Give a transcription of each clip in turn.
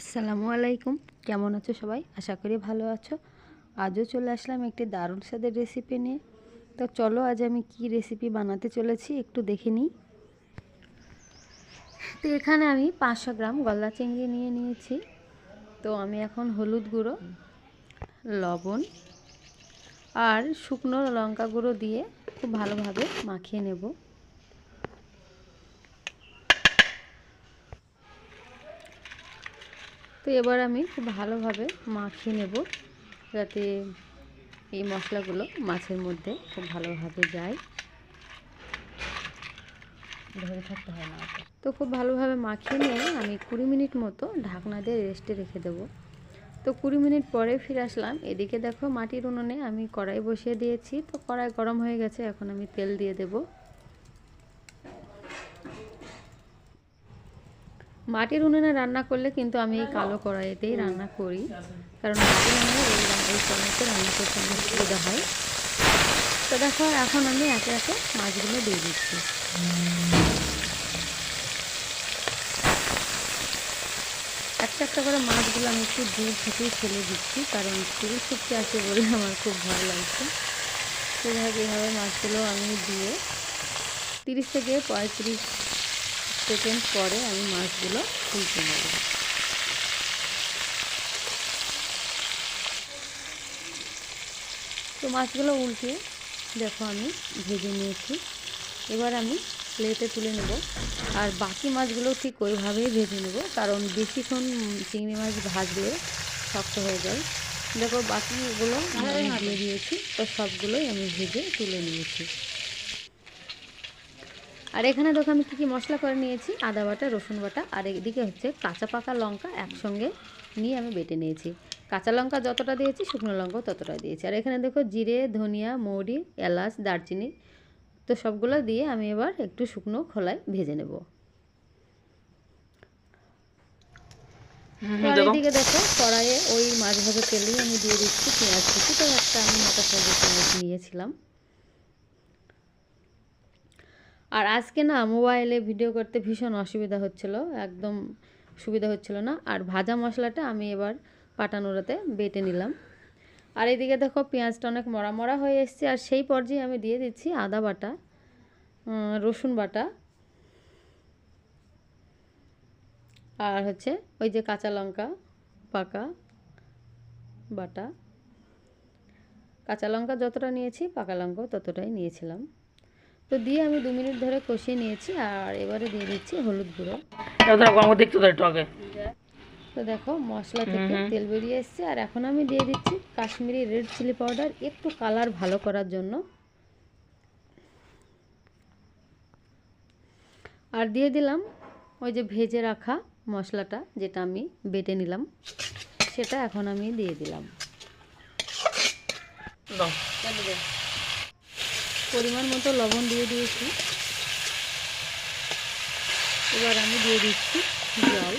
আসসালামু আলাইকুম, কেমন আছো সবাই? আশা করি ভালো আছো। আজও চলে আসলাম একটি দারুণ স্বাদের রেসিপি নিয়ে। তো চলো আজ আমি কি রেসিপি বানাতে চলেছি একটু দেখে নিই। তো এখানে আমি 500 গ্রাম গলদা চিংড়ি নিয়েছি। তো আমি এখন হলুদ গুঁড়ো, লবণ আর শুকনো লঙ্কা গুঁড়ো দিয়ে খুব ভালোভাবে মাখিয়ে নেব। তো এবার আমি খুব ভালোভাবে মাখিয়ে নেব যাতে এই মশলাগুলো মাছের মধ্যে খুব ভালোভাবে যায়, ধরে থাকতে হয় না। তো খুব ভালোভাবে মাখিয়ে নিয়ে আমি 20 মিনিট মতো ঢাকনা দিয়ে রেস্টে রেখে দেবো। তো 20 মিনিট পরে ফিরে আসলাম। এদিকে দেখো মাটির উনুনে আমি কড়াই বসিয়ে দিয়েছি। তো কড়াই গরম হয়ে গেছে, এখন আমি তেল দিয়ে দেব। মাটির উনুনে রান্না করলে কিন্তু আমি এই কালো কড়াইতেই রান্না করি, কারণ মাটির উনুনে এই কড়াইতে রান্না করতে আমার সুবিধা হয়। তো দেখো এখন আমি একে একে মাছগুলো দিয়ে দিচ্ছি। একটা একটা করে মাছগুলো আমি একটু দূর থেকেই ফেলে দিচ্ছি, কারণ চুল ছিটকে আসে বলে আমার খুব ভয় লাগছে। তো এইভাবে মাছগুলো আমি দিয়ে 30 থেকে 35 সেকেন্ড পরে আমি মাছগুলো তুলতে নেব। তো মাছগুলো উল্টে দেখো আমি ভেজে নিয়েছি। এবার আমি প্লেটে তুলে নেব, আর বাকি মাছগুলো ঠিক ওইভাবেই ভেজে নেব, কারণ বেশিক্ষণ চিংড়ি মাছ ভাজলে শক্ত হয়ে যায়। দেখো বাকিগুলো আমি দিয়ে দিয়েছি। তো সবগুলোই আমি ভেজে তুলে নিয়েছি। আর এখানে দেখো আমি কী মশলা করে নিয়েছি: আদা বাটা, রসুন বাটা, আর এদিকে হচ্ছে কাঁচা পাকা লঙ্কা একসঙ্গে নিয়ে আমি বেটে নিয়েছি। কাঁচা লঙ্কা যতটা দিয়েছি, শুকনো লঙ্কাও ততটা দিয়েছি। আর এখানে দেখো জিরে, ধনিয়া, মৌরি, এলাচ, দারচিনি, তো সবগুলো দিয়ে আমি এবার একটু শুকনো খোলায় ভেজে নেব। আর এদিকে দেখো কড়াইয়ে ওই মাছ ভাজা তেলেই আমি দিয়ে দিচ্ছি পেঁয়াজ কুচি। তো একটা আমি মোটা সাইজের পেঁয়াজ নিয়েছিলাম। আর আজকে না মোবাইলে ভিডিও করতে ভীষণ অসুবিধা হচ্ছিল, একদম সুবিধা হচ্ছিল না। আর ভাজা মশলাটা আমি এবার পাটানোড়াতে বেটে নিলাম। আর এদিকে দেখো পেঁয়াজটা অনেক মরা মরা হয়ে এসছে, আর সেই পর্যায়ে আমি দিয়ে দিচ্ছি আদা বাটা, রসুন বাটা, আর হচ্ছে ওই যে কাঁচা লঙ্কা পাকা বাটা। কাঁচা লঙ্কা যতটা নিয়েছি, পাকা লঙ্কাও ততটাই নিয়েছিলাম। তো দিয়ে আমি 2 মিনিট ধরে কষিয়ে নিয়েছি। আর এবারে দিয়ে দিচ্ছি হলুদ গুঁড়ো। তো দেখো মশলা থেকে তেল বেরিয়ে এসছে। আর এখন আমি দিয়ে দিচ্ছি কাশ্মীরি রেড চিলি পাউডার, একটু কালার ভালো করার জন্য। আর দিয়ে দিলাম ওই যে ভেজে রাখা মশলাটা, যেটা আমি বেটে নিলাম, সেটা এখন আমি দিয়ে দিলাম। পরিমাণ মতো লবণ দিয়ে দিয়েছি। এবার আমি দিয়ে দিচ্ছি জল।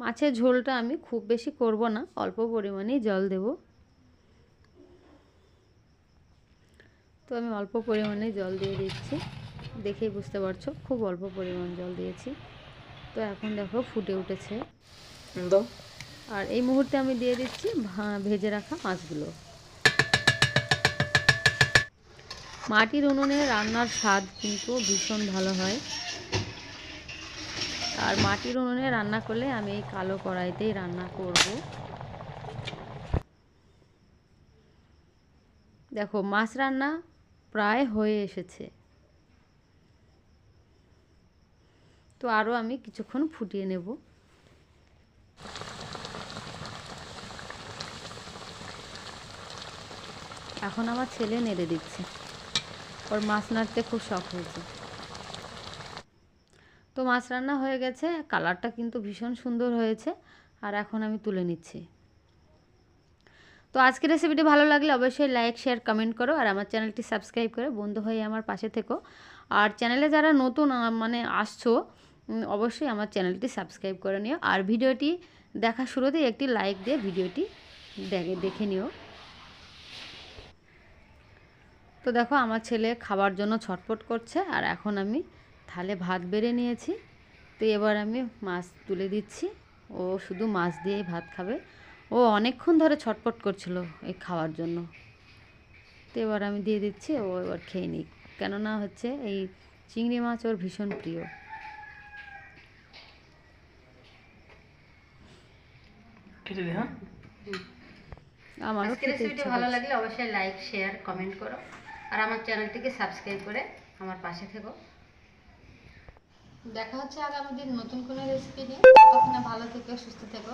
মাছের ঝোলটা আমি খুব বেশি করব না, অল্প পরিমাণেই জল দেব। তো আমি অল্প পরিমাণে জল দিয়ে দিচ্ছি, দেখেই বুঝতে পারছো খুব অল্প পরিমাণ জল দিয়েছি। তো এখন দেখো ফুটে উঠেছে। আর এই মুহূর্তে আমি দিয়ে দিচ্ছি ভেজে রাখা মাছগুলো। মাটির উনুনে রান্নার স্বাদ কিন্তু ভীষণ ভালো হয়। আর মাটির উনুনে রান্না করলে আমি এই কালো কড়াইতেই রান্না করব। দেখো মাছ রান্না প্রায় হয়ে এসেছে। তো আরও আমি কিছুক্ষণ ফুটিয়ে নেব। এখন আমার ছেলে নেড়ে দিচ্ছে, ওর মাছ নাড়তে খুব শখ হয়েছে। তো মাছ রান্না হয়ে গেছে, কালারটা কিন্তু ভীষণ সুন্দর হয়েছে। আর এখন আমি তুলে নিচ্ছি। তো আজকের রেসিপিটি ভালো লাগলে অবশ্যই লাইক, শেয়ার, কমেন্ট করো। আর আমার চ্যানেলটি সাবস্ক্রাইব করে বন্ধু হয়ে আমার পাশে থেকো। আর চ্যানেলে যারা নতুন আসছো, অবশ্যই আমার চ্যানেলটি সাবস্ক্রাইব করে নিও। আর ভিডিওটি দেখা শুরুতেই একটি লাইক দিয়ে ভিডিওটি দেখে নিও। তো দেখো আমার ছেলে খাবার জন্য ছটফট করছে। আর এখন আমি থালে ভাত বেড়ে নিয়েছি। তো এবার আমি মাছ তুলে দিচ্ছি। ও শুধু মাছ দিয়েই ভাত খাবে। ও অনেকক্ষণ ধরে ছটফট করছিল এই খাওয়ার জন্য। তো এবার আমি দিয়ে দিচ্ছি, ও এবার খেয়ে নিক। কেননা হচ্ছে এই চিংড়ি মাছ ওর ভীষণ প্রিয়। আমারও খেতে ইচ্ছে ভালো লাগলে অবশ্যই লাইক শেয়ার কমেন্ট করো, আর আমার চ্যানেলটিকে সাবস্ক্রাইব করে আমার পাশে থেকো। দেখা হচ্ছে আগামী দিন নতুন কোনো রেসিপি নিয়ে। ততক্ষণে ভালো থেকো, সুস্থ থেকো।